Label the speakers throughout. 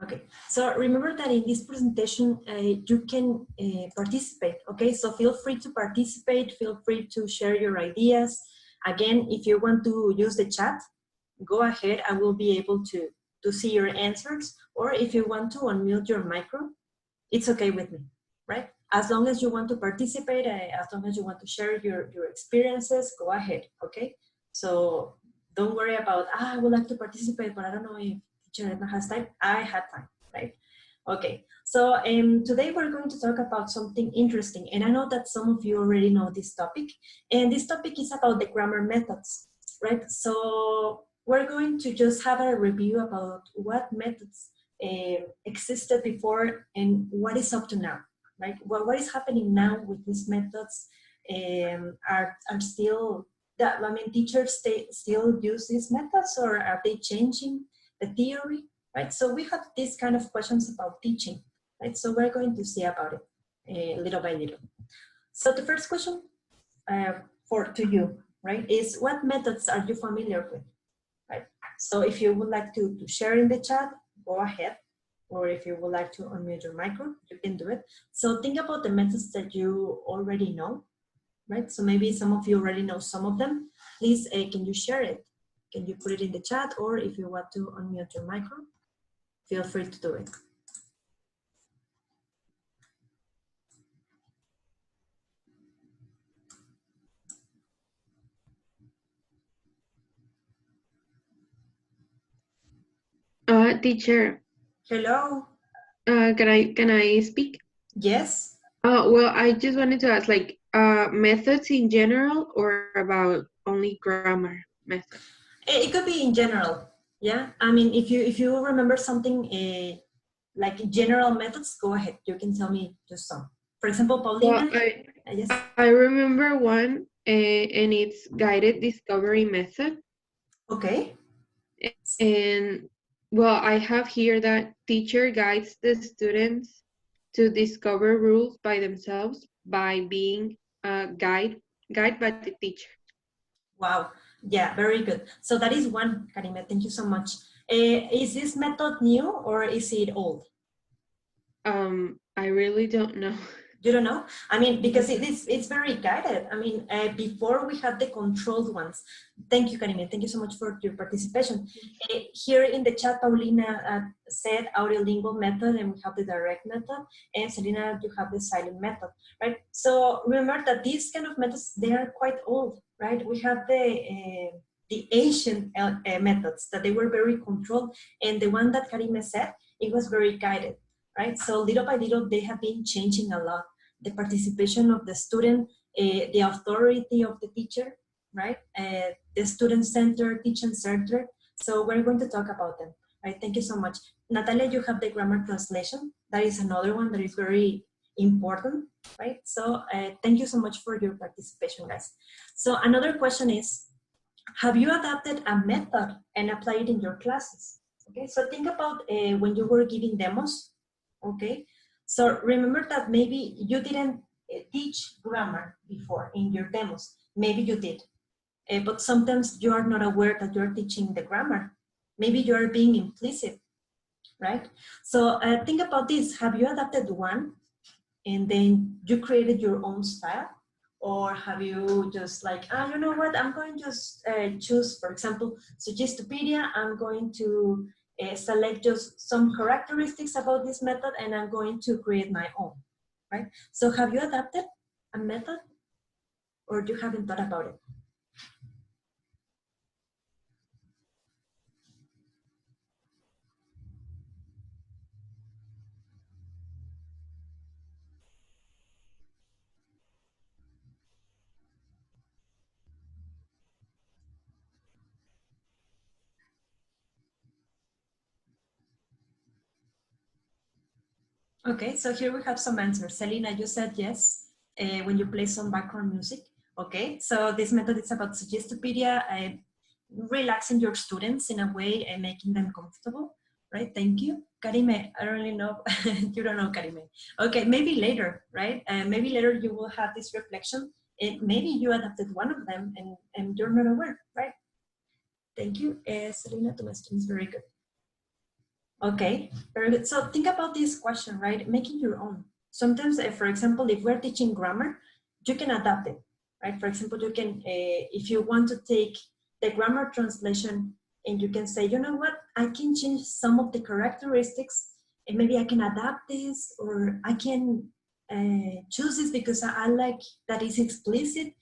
Speaker 1: Okay, so remember that in this presentation, you can participate, okay? So feel free to participate, feel free to share your ideas. Again, if you want to use the chat, go ahead, I will be able to see your answers. Or if you want to unmute your micro, it's okay with me, right? As long as you want to participate, as long as you want to share your experiences, go ahead, okay? So don't worry about, I would like to participate, but I don't know if teacher Edna has time. I had time, right? Okay, so today we're going to talk about something interesting, and I know that some of you already know this topic, and this topic is about the grammar methods, right? So we're going to just have a review about what methods existed before and what is up to now, right? What is happening now with these methods are still, that, I mean, teachers still use these methods, or are they changing the theory, right? So we have these kind of questions about teaching, right? So we're going to see about it little by little. So the first question to you, right, is what methods are you familiar with, right? So if you would like to share in the chat, go ahead. Or if you would like to unmute your micro, you can do it. So think about the methods that you already know, right? So maybe some of you already know some of them. Please, can you share it? Can you put it in the chat? Or if you want to unmute your micro, feel free to do it.
Speaker 2: Teacher.
Speaker 1: Hello.
Speaker 2: Can I speak?
Speaker 1: Yes.
Speaker 2: Well, I just wanted to ask, like, methods in general or about only grammar methods?
Speaker 1: It could be in general. Yeah. I mean, if you remember something like general methods, go ahead. You can tell me just some. For example, Paulina.
Speaker 2: Well,
Speaker 1: Yes.
Speaker 2: I remember one, and it's guided discovery method.
Speaker 1: Okay.
Speaker 2: And well, I have here that teacher guides the students to discover rules by themselves by being guided by the teacher.
Speaker 1: Wow. Yeah, very good. So that is one, Karime. Thank you so much. Is this method new or is it old?
Speaker 2: I really don't know.
Speaker 1: You don't know? I mean, because it's very guided. I mean, before we had the controlled ones. Thank you, Karime. Thank you so much for your participation. Here in the chat, Paulina said audiolingual method, and we have the direct method. And Selena, you have the silent method, right? So remember that these kind of methods, they are quite old, right? We have the ancient methods that they were very controlled. And the one that Karime said, it was very guided, right? So little by little, they have been changing a lot. The participation of the student, the authority of the teacher, right? The student-centered, teacher-centered. So we're going to talk about them, right? Thank you so much. Natalia, you have the grammar translation. That is another one that is very important, right? So thank you so much for your participation, guys. So another question is, have you adapted a method and applied it in your classes? Okay, so think about when you were giving demos, okay? So remember that maybe you didn't teach grammar before in your demos. Maybe you did, but sometimes you are not aware that you're teaching the grammar. Maybe you are being implicit, right? So think about this. Have you adapted one and then you created your own style? Or have you just like, you know what, I'm going to just choose, for example, Suggestopedia, I'm going to select just some characteristics about this method and I'm going to create my own, right? So have you adapted a method or you haven't thought about it? Okay, so here we have some answers. Selena, you said yes when you play some background music. Okay, so this method is about Suggestopedia, relaxing your students in a way and making them comfortable, right? Thank you. Karime, I don't really know. You don't know Karime. Okay, maybe later, right? Maybe later you will have this reflection and maybe you adapted one of them and you're not aware, right? Thank you. Selena, to my students, very good. Okay, very good. So think about this question, right? Making your own. Sometimes, for example, if we're teaching grammar, you can adapt it, right? For example, you can, if you want to take the grammar translation and you can say, you know what, I can change some of the characteristics and maybe I can adapt this, or I can choose this because I like that it's explicit.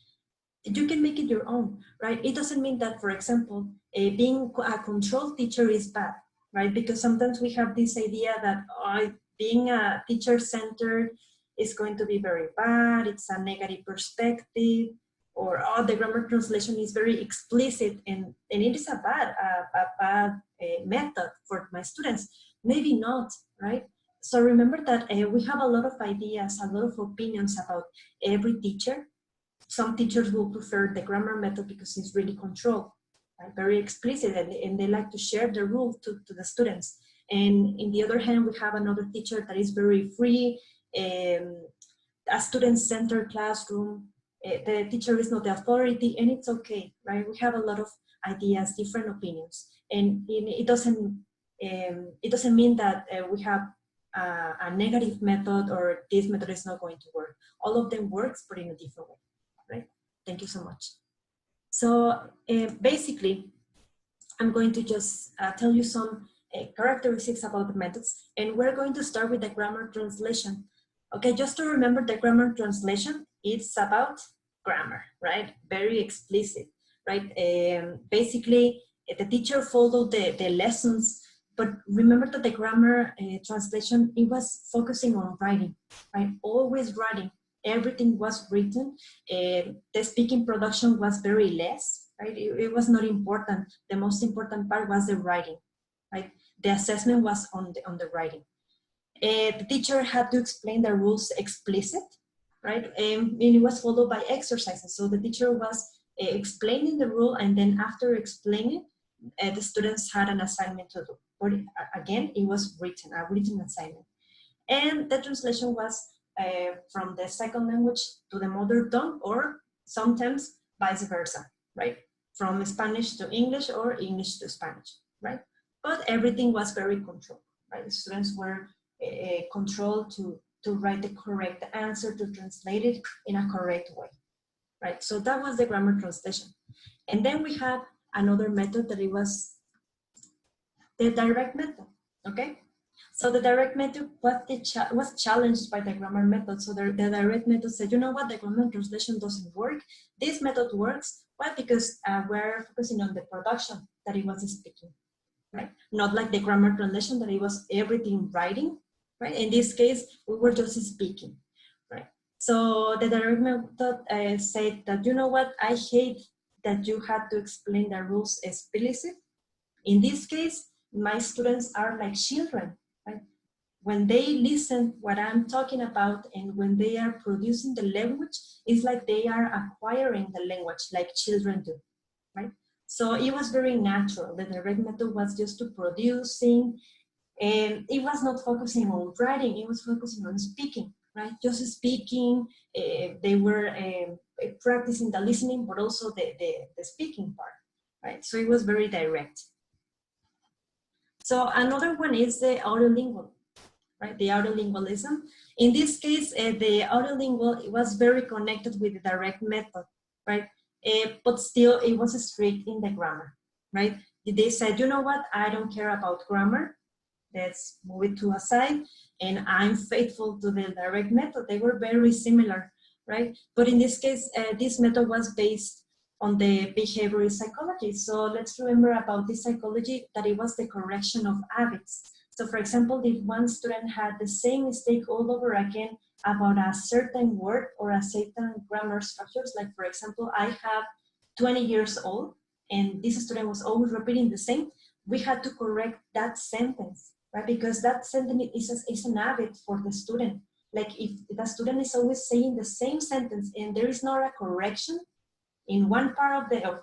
Speaker 1: You can make it your own, right? It doesn't mean that, for example, being a control teacher is bad, right? Because sometimes we have this idea that being a teacher-centered is going to be very bad, it's a negative perspective, or the grammar translation is very explicit, and it is a bad method for my students. Maybe not, right? So remember that we have a lot of ideas, a lot of opinions about every teacher. Some teachers will prefer the grammar method because it's really controlled, right? Very explicit, and they like to share the rules to the students. And in the other hand, we have another teacher that is very free, a student-centered classroom. The teacher is not the authority, and it's okay, right? We have a lot of ideas, different opinions, and it doesn't mean that we have a negative method or this method is not going to work. All of them works, but in a different way. Right? Thank you so much. So basically, I'm going to just tell you some characteristics about the methods, and we're going to start with the grammar translation. Okay, just to remember, the grammar translation, it's about grammar, right? Very explicit, right? Basically, the teacher followed the lessons, but remember that the grammar translation, it was focusing on writing, right? Always writing. Everything was written. The speaking production was very less, right? It was not important. The most important part was the writing, right? The assessment was on the writing. The teacher had to explain the rules explicit, right? And it was followed by exercises. So the teacher was explaining the rule, and then after explaining, the students had an assignment to do. But again, it was written, a written assignment. And the translation was from the second language to the mother tongue, or sometimes vice versa, right? From Spanish to English or English to Spanish, right? But everything was very controlled, right? The students were controlled to write the correct answer, to translate it in a correct way, right? So that was the grammar translation. And then we have another method that it was the direct method, okay? So the direct method was challenged by the grammar method. So the direct method said, you know what, the grammar translation doesn't work. This method works. Why? Because we're focusing on the production that it was speaking, right? Not like the grammar translation that it was everything writing, right? In this case, we were just speaking, right? So the direct method said that, you know what, I hate that you had to explain the rules explicitly. In this case, my students are like children, right? When they listen what I'm talking about and when they are producing the language, it's like they are acquiring the language like children do, right? So it was very natural. The direct method was just to producing, and it was not focusing on writing, it was focusing on speaking, right? Just speaking, they were practicing the listening, but also the speaking part, right? So it was very direct. So another one is the audiolingual, right? The audiolingualism. In this case, the audiolingual was very connected with the direct method, right? But still, it was strict in the grammar, right? They said, you know what? I don't care about grammar. Let's move it to a side. And I'm faithful to the direct method. They were very similar, right? But in this case, this method was based on the behavioral psychology. So let's remember about this psychology, that it was the correction of habits. So for example, if one student had the same mistake all over again about a certain word or a certain grammar structures, like for example, I have 20 years old and this student was always repeating the same, we had to correct that sentence, right? Because that sentence is an habit for the student. Like if the student is always saying the same sentence and there is not a correction, in one part of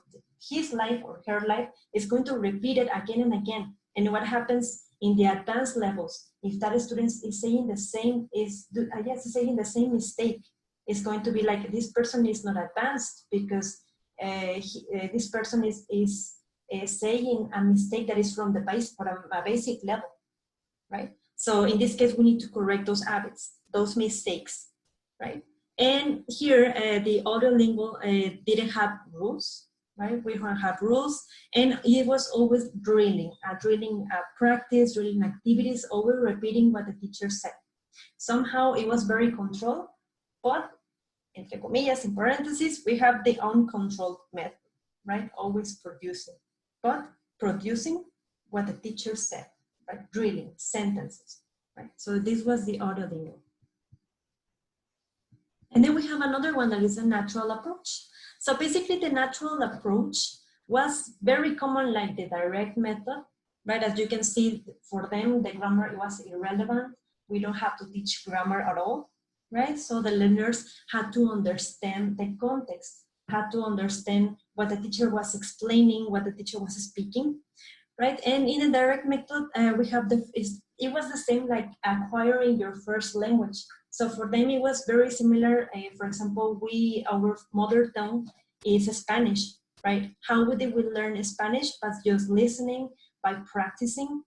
Speaker 1: his life or her life, is going to repeat it again and again. And what happens in the advanced levels, if that student is saying the same, saying the same mistake, it's going to be like, this person is not advanced because this person is saying a mistake that is from the base, from a basic level, right? So in this case, we need to correct those habits, those mistakes, right? And here, the audiolingual didn't have rules, right? We don't have rules, and it was always drilling, practice, drilling activities, always repeating what the teacher said. Somehow it was very controlled, but entre comillas, in parentheses, we have the uncontrolled method, right? Always producing, but producing what the teacher said, right? Drilling sentences, right? So this was the audiolingual. And then we have another one that is a natural approach. So basically the natural approach was very common like the direct method, right? As you can see, for them, the grammar was irrelevant. We don't have to teach grammar at all, right? So the learners had to understand the context, had to understand what the teacher was explaining, what the teacher was speaking, right? And in the direct method, we have it was the same like acquiring your first language. So for them, it was very similar. For example, our mother tongue is Spanish, right? How would we learn Spanish? By just listening, by practicing,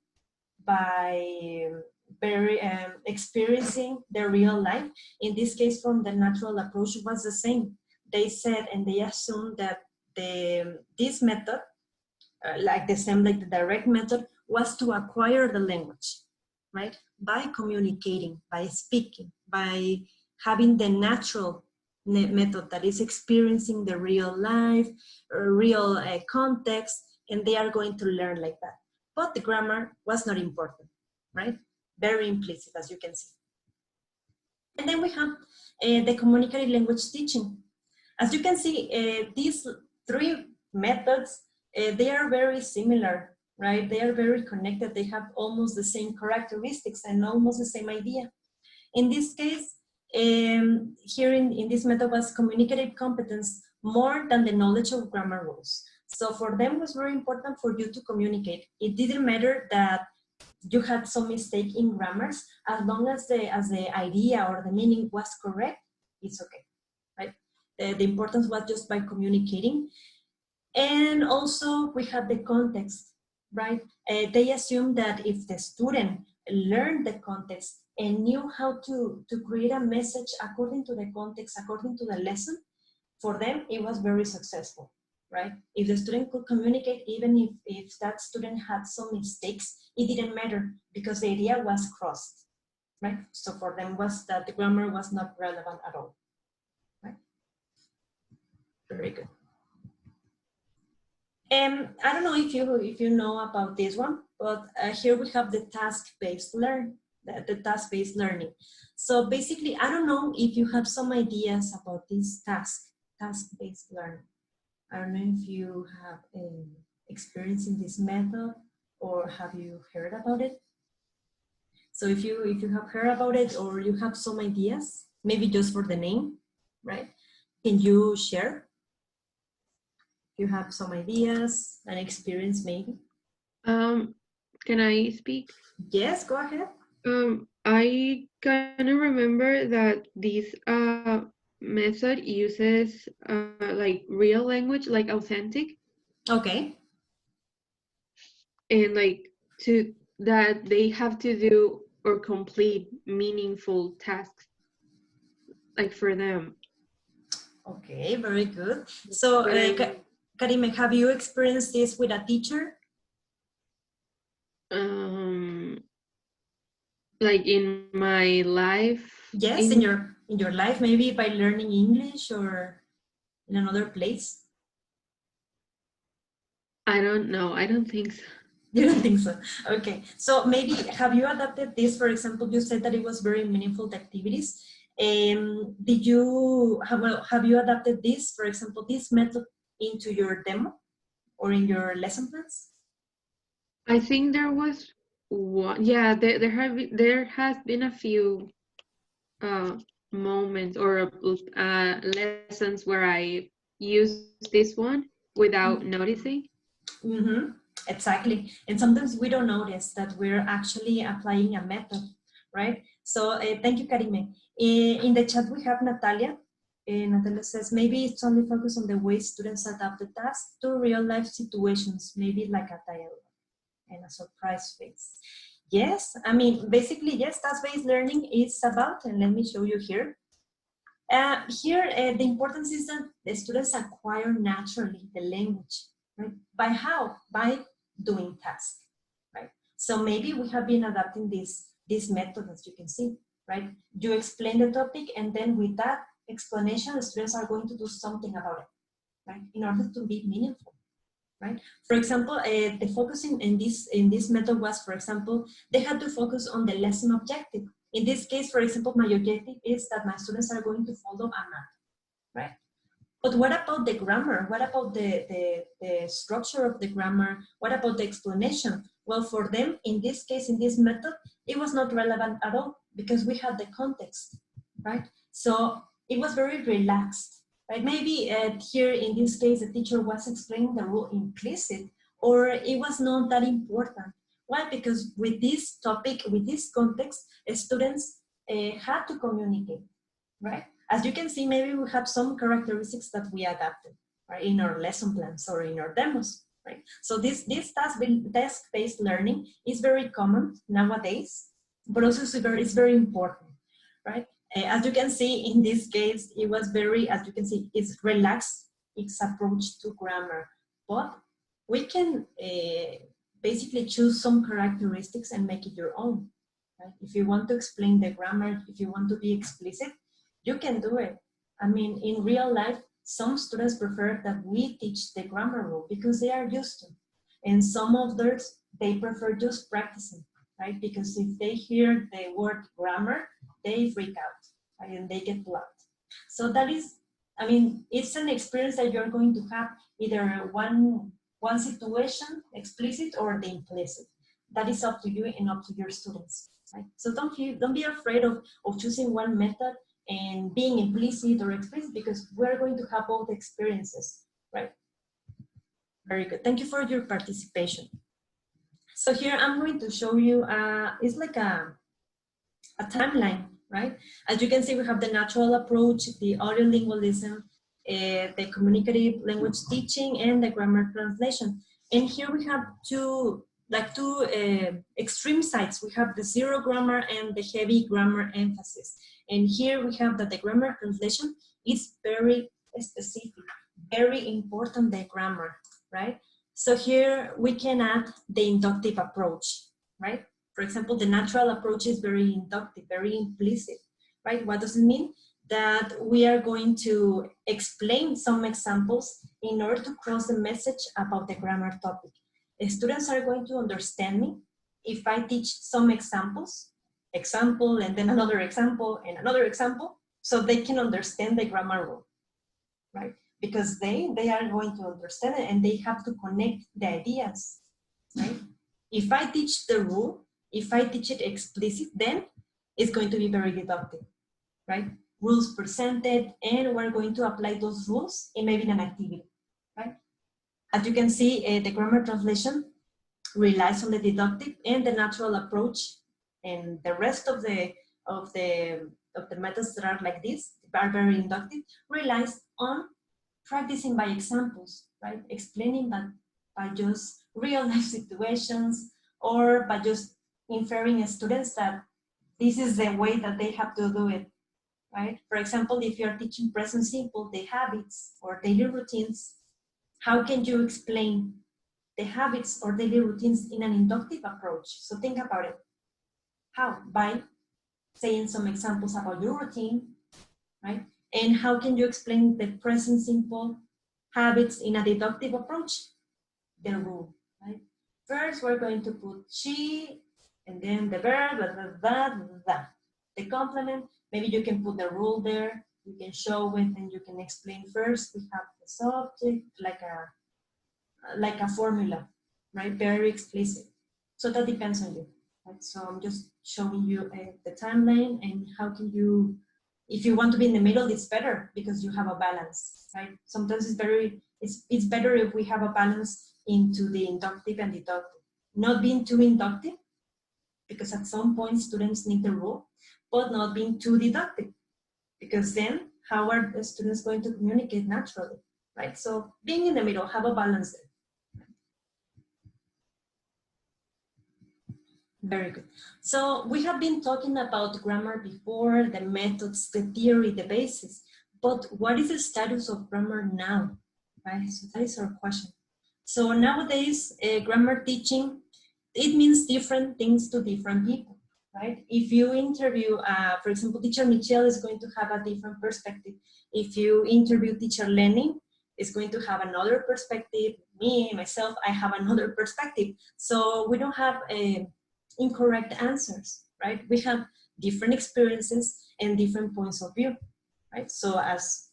Speaker 1: by experiencing the real life. In this case, from the natural approach was the same. They said and they assumed that this method, like the direct method, was to acquire the language, right? By communicating, by speaking, by having the natural method that is experiencing the real life, real context, and they are going to learn like that. But the grammar was not important, right? Very implicit, as you can see. And then we have the communicative language teaching. As you can see, these three methods, they are very similar, right? They are very connected. They have almost the same characteristics and almost the same idea. In this case, here in this method was communicative competence more than the knowledge of grammar rules. So for them, it was very important for you to communicate. It didn't matter that you had some mistake in grammars, as long as the idea or the meaning was correct, it's okay, right? The importance was just by communicating. And also we have the context, right? They assume that if the student learned the context and knew how to create a message according to the context, according to the lesson, for them it was very successful, right? If the student could communicate, even if that student had some mistakes, it didn't matter because the idea was crossed, right? So for them was that the grammar was not relevant at all, right? Very good. I don't know if you know about this one, but here we have the task-based learning. So basically, I don't know if you have some ideas about this task-based learning. I don't know if you have experience in this method or have you heard about it. So if you have heard about it or you have some ideas, maybe just for the name, right? Can you share? You have some ideas and experience maybe?
Speaker 2: Can I speak?
Speaker 1: Yes, go ahead.
Speaker 2: I kind of remember that this method uses like real language, like authentic,
Speaker 1: Okay.
Speaker 2: and like to that they have to do or complete meaningful tasks, like for them.
Speaker 1: Okay, very good. So,
Speaker 2: But I'm
Speaker 1: Karime, have you experienced this with a teacher?
Speaker 2: um like in my life
Speaker 1: Yes, in your life, maybe by learning English or in another place?
Speaker 2: I don't know. I don't think so.
Speaker 1: You don't think so? Okay. So maybe have you adapted this? For example, you said that it was very meaningful the activities. Did you have you adapted this, for example, this method into your demo or in your lesson plans?
Speaker 2: I think there was one. Yeah, there has been a few uh moments or lessons where I used this one without noticing.
Speaker 1: Mm-hmm. Exactly. And sometimes we don't notice that we're actually applying a method, right? So thank you, Karime. In the chat, we have Natalia. Natalia says, maybe it's only focused on the way students adapt the task to real life situations, maybe like a dialogue and a surprise face. Yes, I mean, basically, yes, task-based learning is about, and let me show you here. The importance is that the students acquire naturally the language, right? By how? By doing tasks, right? So maybe we have been adapting this method, as you can see, right? You explain the topic, and then with that explanation, the students are going to do something about it, right? In order to be meaningful, right? For example, the focusing in this method was, for example, they had to focus on the lesson objective. In this case, for example, my objective is that my students are going to follow a map, right? But what about the grammar? What about the structure of the grammar? What about the explanation? Well, for them, in this case, in this method, it was not relevant at all because we had the context, right? So it was very relaxed, right? Maybe here in this case, the teacher was explaining the rule implicit, or it was not that important. Why? Because with this topic, with this context, students had to communicate, right? As you can see, maybe we have some characteristics that we adapted, right, in our lesson plans or in our demos, right? So this task-based learning is very common nowadays, but also it's very important, right? As you can see, in this case, it was very, as you can see, it's relaxed, its approach to grammar, but we can basically choose some characteristics and make it your own, right? If you want to explain the grammar, if you want to be explicit, you can do it. I mean, in real life, some students prefer that we teach the grammar rule because they are used to. And some others, they prefer just practicing, right? Because if they hear the word grammar, they freak out, right? And they get blocked. So that is, I mean, it's an experience that you're going to have either one situation, explicit or the implicit. That is up to you and up to your students, right? So don't be afraid of choosing one method and being implicit or explicit, because we're going to have both experiences, right? Very good. Thank you for your participation. So here I'm going to show you, it's like a timeline, right? As you can see, we have the natural approach, the audio lingualism, the communicative language teaching, and the grammar translation. And here we have two extreme sides. We have the zero grammar and the heavy grammar emphasis. And here we have that the grammar translation is very specific, very important, the grammar, right? So here we can add the inductive approach, right? For example, the natural approach is very inductive, very implicit, right? What does it mean? That we are going to explain some examples in order to cross the message about the grammar topic. Students are going to understand me if I teach some examples, and then another example, and another example, so they can understand the grammar rule, right? Because they are going to understand it and they have to connect the ideas, right? If I teach the rule, if I teach it explicit, then it's going to be very deductive, right? Rules presented, and we're going to apply those rules in maybe an activity, right? As you can see, the grammar translation relies on the deductive and the natural approach, and the rest of the methods that are like this, are very inductive, relies on practicing by examples, right? Explaining that by just real life situations, or by just inferring as students that this is the way that they have to do it, right? For example, if you're teaching present simple, the habits or daily routines, how can you explain the habits or daily routines in an inductive approach? So think about it. How? By saying some examples about your routine, right? And how can you explain the present simple habits in a deductive approach? The rule, right? First, we're going to put she, and then the verb, blah, blah, blah, blah, blah. The complement, maybe you can put the rule there, you can show it, and you can explain first. We have the subject, like a formula, right? Very explicit. So that depends on you, right? So I'm just showing you the timeline, and how can you, if you want to be in the middle, it's better because you have a balance, right? Sometimes it's better if we have a balance into the inductive and deductive. Not being too inductive, because at some point students need the rule, but not being too deductive, because then how are the students going to communicate naturally, right? So being in the middle, have a balance there. Very good. So we have been talking about grammar before, the methods, the theory, the basis. But what is the status of grammar now? Right? So that is our question. So nowadays, grammar teaching, it means different things to different people, right? If you interview, for example, teacher Michelle is going to have a different perspective. If you interview teacher Lenny, is going to have another perspective. Me, myself, I have another perspective. So we don't have incorrect answers, right? We have different experiences and different points of view, right? So as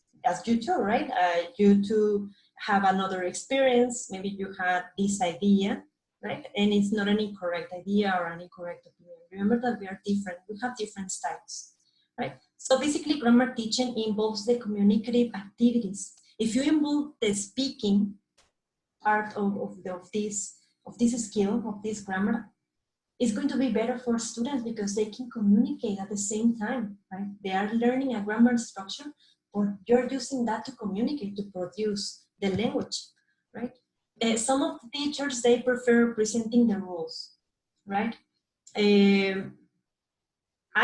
Speaker 1: you too, right? You too have another experience. Maybe you had this idea, right? And it's not an incorrect idea or an incorrect opinion. Remember that we are different. We have different styles, right? So basically, grammar teaching involves the communicative activities. If you involve the speaking part of this skill, of this grammar, it's going to be better for students because they can communicate at the same time, right? They are learning a grammar structure, but you're using that to communicate, to produce the language, right? Some of the teachers, they prefer presenting the rules, right? I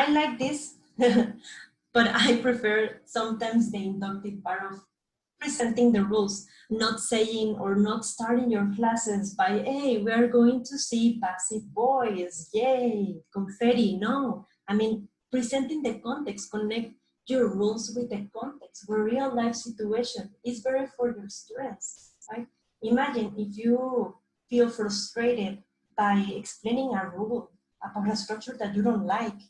Speaker 1: like this, but I prefer sometimes the inductive part of presenting the rules, not saying or not starting your classes by, hey, we are going to see passive voice, yay, confetti. No, I mean, presenting the context, connect your rules with the context, where real life situation is better for your students, right? Imagine if you feel frustrated by explaining a rule about a structure that you don't like,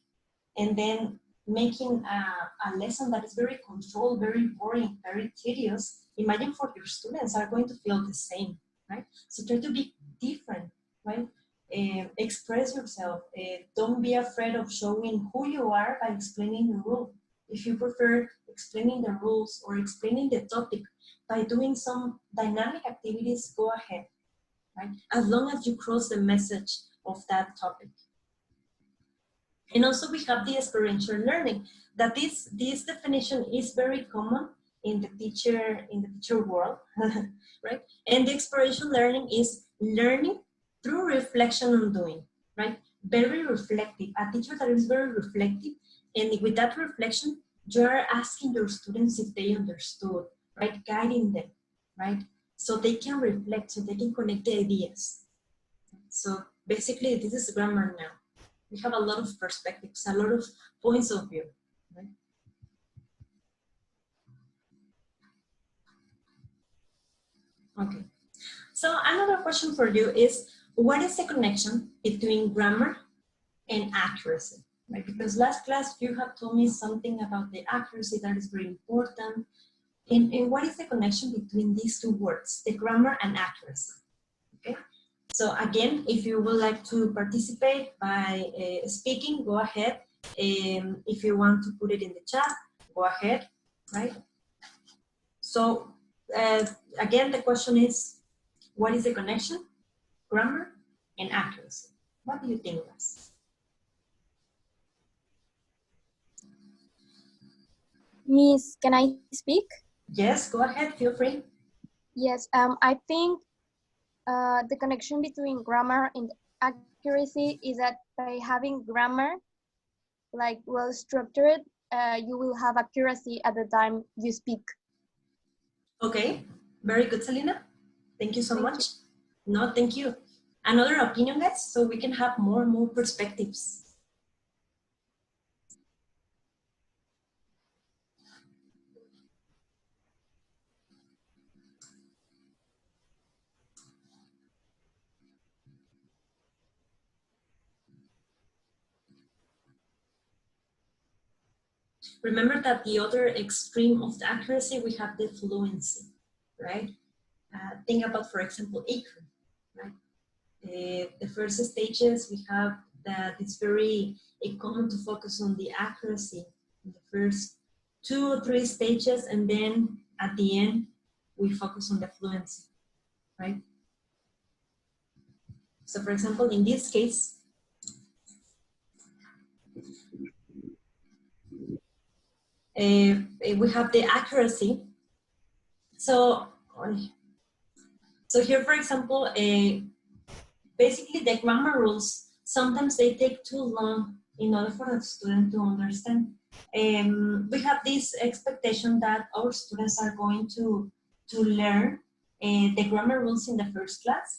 Speaker 1: and then making a lesson that is very controlled, very boring, very tedious. Imagine for your students are going to feel the same, right? So try to be different, right? Express yourself. Don't be afraid of showing who you are by explaining the rule. If you prefer explaining the rules or explaining the topic by doing some dynamic activities, go ahead, right? As long as you cross the message of that topic. And also we have the experiential learning. That is, this definition is very common in the teacher world, right? And the experiential learning is learning through reflection on doing, right? Very reflective. A teacher that is very reflective, and with that reflection, you're asking your students if they understood, right? Guiding them, right? So they can reflect, so they can connect the ideas. So basically, this is grammar now. We have a lot of perspectives, a lot of points of view. Right? Okay. So another question for you is, what is the connection between grammar and accuracy? Right? Because last class you have told me something about the accuracy that is very important. And what is the connection between these two words, the grammar and accuracy? Okay. So again, if you would like to participate by speaking, go ahead. If you want to put it in the chat, go ahead, right? So again, the question is, what is the connection, grammar, and accuracy? What do you think, guys?
Speaker 3: Miss, can I speak?
Speaker 1: Yes, go ahead, feel free.
Speaker 3: Yes, I think the connection between grammar and accuracy is that by having grammar like well structured, you will have accuracy at the time you speak.
Speaker 1: Okay, very good, Selena. Thank you so much. No, thank you. Another opinion, guys, so we can have more and more perspectives. Remember that the other extreme of the accuracy, we have the fluency, right? Think about, for example, acre, right? The first stages, we have that it's very common to focus on the accuracy in the first 2 or 3 stages, and then at the end, we focus on the fluency, right? So for example, in this case, we have the accuracy. So here, for example, basically the grammar rules sometimes they take too long in order for the student to understand. We have this expectation that our students are going to learn the grammar rules in the first class.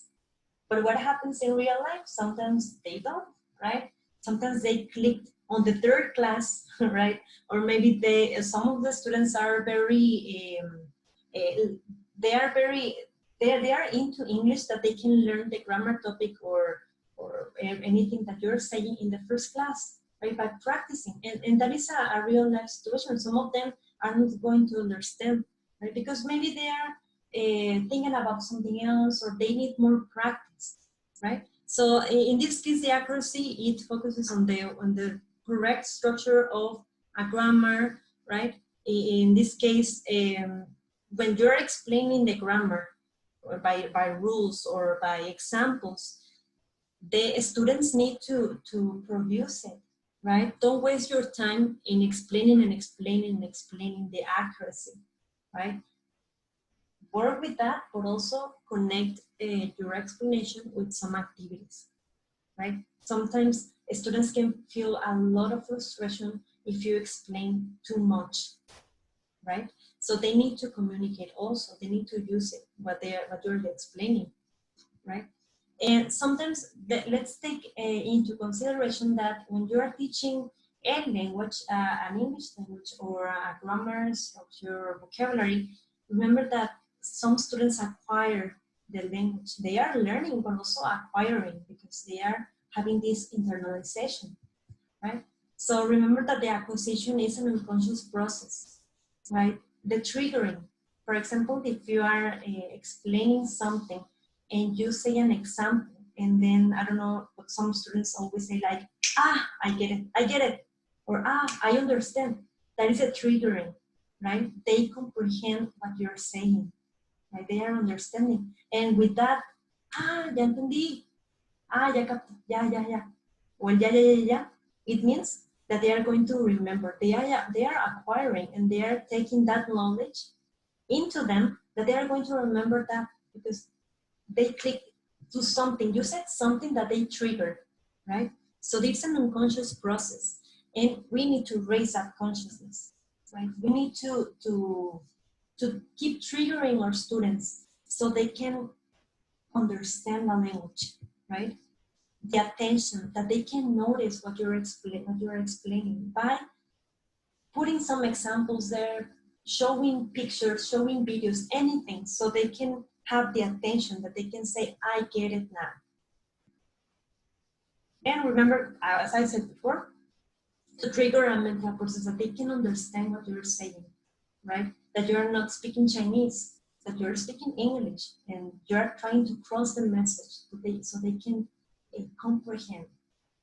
Speaker 1: But what happens in real life? Sometimes they don't, right? Sometimes they click on the third class, right? Or maybe some of the students are very, they are into English, that they can learn the grammar topic or anything that you're saying in the first class, right? By practicing, and that is a real life situation. Some of them are not going to understand, right? Because maybe they are thinking about something else, or they need more practice, right? So in this case, the accuracy, it focuses on the correct structure of a grammar, right? In this case, when you're explaining the grammar, or by rules or by examples, the students need to produce it, right? Don't waste your time in explaining and explaining and explaining the accuracy, right? Work with that, but also connect your explanation with some activities, right? Sometimes students can feel a lot of frustration if you explain too much, right? So they need to communicate also. They need to use it, what you're explaining, right? And sometimes let's take into consideration that when you are teaching any language, an English language, or grammars of your vocabulary, remember that some students acquire the language. They are learning, but also acquiring, because they are having this internalization, right? So remember that the acquisition is an unconscious process, right? The triggering, for example, if you are explaining something and you say an example, and then, I don't know, but some students always say like, I get it, or I understand. That is a triggering, right? They comprehend what you're saying, right? They are understanding. And with that, ya entendí, ya capto, ya. O el ya, it means that they are going to remember. They are acquiring, and they are taking that knowledge into them, that they are going to remember that because they click to something. You said something that they triggered, right? So it's an unconscious process, and we need to raise that consciousness, right? We need to keep triggering our students so they can understand the language, right? The attention, that they can notice what you're explaining by putting some examples there, showing pictures, showing videos, anything, so they can have the attention, that they can say, I get it now. And remember, as I said before, to trigger a mental process, that they can understand what you're saying, right? That you're not speaking Chinese, that you're speaking English, and you're trying to cross the message so they can comprehend,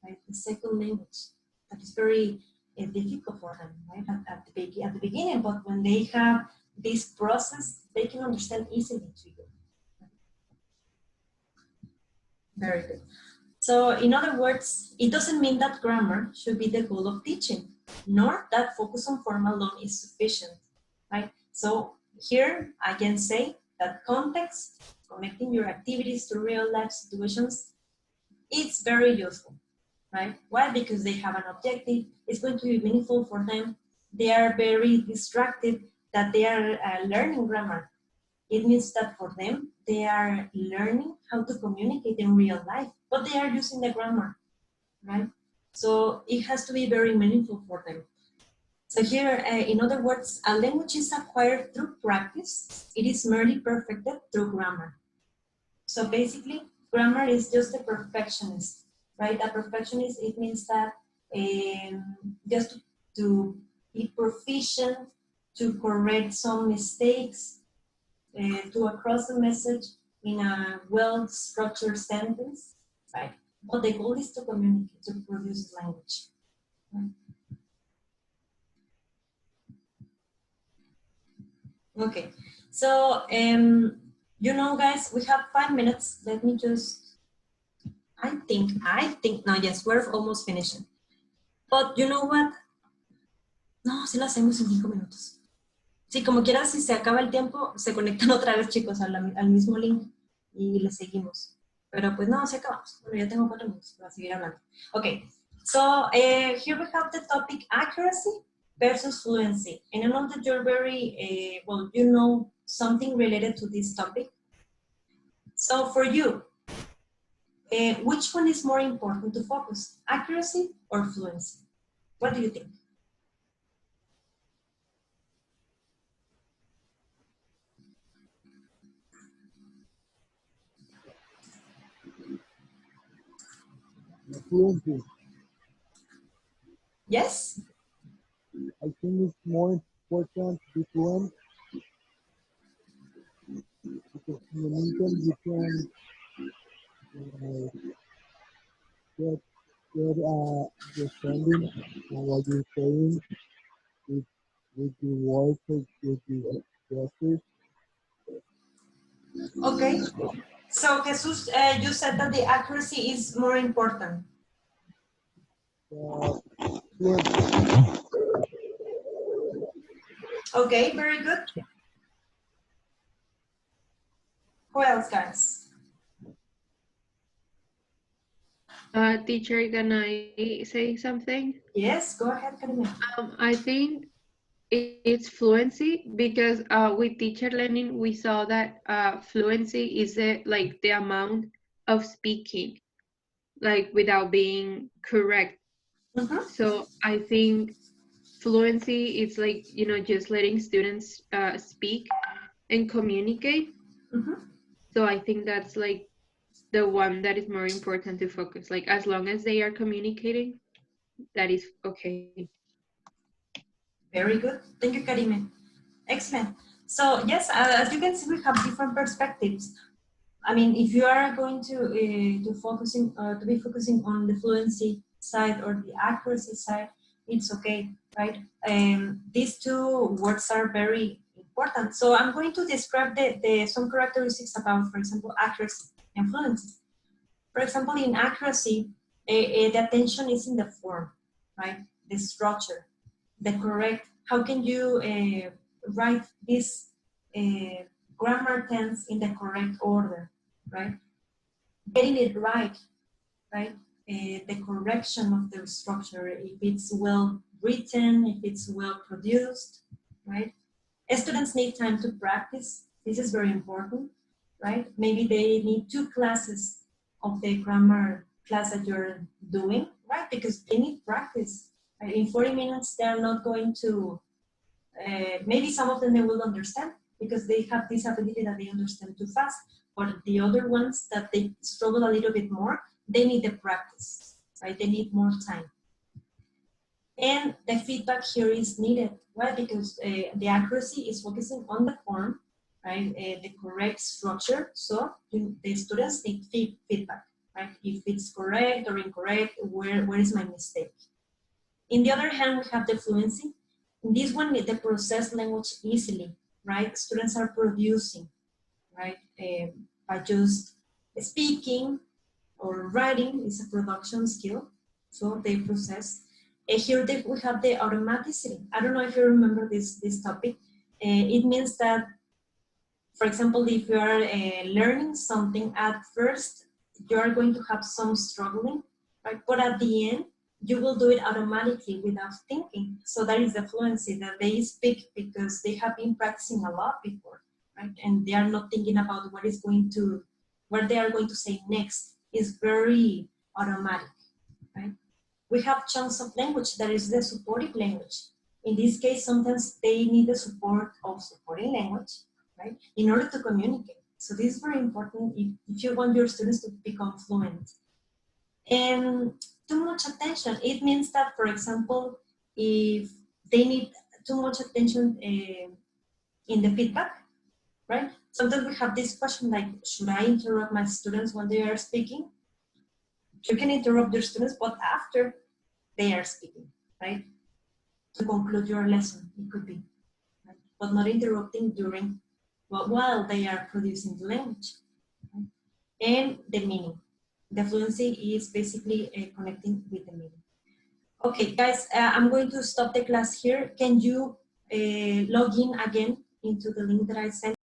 Speaker 1: right? The second language. That is very difficult for them, right? At the beginning, but when they have this process, they can understand easily to you. Very good. So in other words, it doesn't mean that grammar should be the goal of teaching, nor that focus on form alone is sufficient, right? So here I can say that context, connecting your activities to real life situations, it's very useful, right? Why? Because they have an objective. It's going to be meaningful for them. They are very distracted that they are learning grammar. It means that for them, they are learning how to communicate in real life, but they are using the grammar, right? So it has to be very meaningful for them. So here, in other words, a language is acquired through practice. It is merely perfected through grammar. So basically, grammar is just a perfectionist, right? A perfectionist, it means that just to be proficient, to correct some mistakes, to across the message in a well-structured sentence, right? But the goal is to communicate, to produce language. Right? Okay, so you know, guys, we have 5 minutes. Let me just, I think, no, yes, we're almost finishing. But you know what? No, si lo hacemos en 5 minutos. Sí, como quiera, si se acaba el tiempo, se conectan otra vez, chicos, al mismo link y le seguimos. Pero pues no, se acabamos. Bueno, ya tengo 4 minutos para seguir hablando. Okay, so here we have the topic accuracy versus fluency. And I know that you're very, well, you know something related to this topic. So for you, which one is more important to focus, accuracy or fluency? What do you think?
Speaker 4: Fluency.
Speaker 1: Yes?
Speaker 4: I think it's more important to be fluent because in the meantime you can get understanding on what you're saying with the words or with the expressions.
Speaker 1: Okay. So Jesus, you said that the accuracy is more important.
Speaker 4: Fluency.
Speaker 1: Okay, very good. Who else, guys?
Speaker 2: Teacher, can I say something?
Speaker 1: Yes, go ahead, Karina.
Speaker 2: I think it's fluency because with teacher learning we saw that fluency is like the amount of speaking like without being correct. So I think fluency is like, you know, just letting students speak and communicate. So I think that's like the one that is more important to focus. Like as long as they are communicating, that is okay.
Speaker 1: Very good. Thank you, Karime. Excellent. So yes, as you can see, we have different perspectives. I mean, if you are going to be focusing on the fluency side or the accuracy side, it's okay, right? These two words are very important. So I'm going to describe some characteristics about, for example, accuracy and fluency. For example, in accuracy, the attention is in the form, right? The structure, the correct. How can you write this grammar tense in the correct order, right? Getting it right, right? The correction of the structure, if it's well written, if it's well produced, right? Students need time to practice. This is very important, right? Maybe they need 2 classes of the grammar class that you're doing, right? Because they need practice. Right? In 40 minutes, they're not going to, maybe some of them they will understand because they have this ability that they understand too fast. But the other ones that they struggle a little bit more, they need the practice, right? They need more time. And the feedback here is needed, right? Because the accuracy is focusing on the form, right? The correct structure. So the students need feedback, right? If it's correct or incorrect, where is my mistake? In the other hand, we have the fluency. In this one, they process language easily, right? Students are producing, right? By just speaking or writing is a production skill. So they process. Here we have the automaticity. I don't know if you remember this topic. It means that, for example, if you are learning something at first, you are going to have some struggling, right? But at the end, you will do it automatically without thinking. So that is the fluency that they speak because they have been practicing a lot before, right? And they are not thinking about what they are going to say next. It's very automatic, right? We have chunks of language that is the supportive language. In this case, sometimes they need the support of supporting language, right, in order to communicate. So this is very important if you want your students to become fluent. And too much attention, it means that, for example, if they need too much attention in the feedback, right? Sometimes we have this question like, should I interrupt my students when they are speaking? You can interrupt your students, but after they are speaking, right? To conclude your lesson, it could be, right? But not interrupting during, while they are producing the language. Right? And the meaning. The fluency is basically connecting with the meaning. Okay, guys, I'm going to stop the class here. Can you log in again into the link that I sent?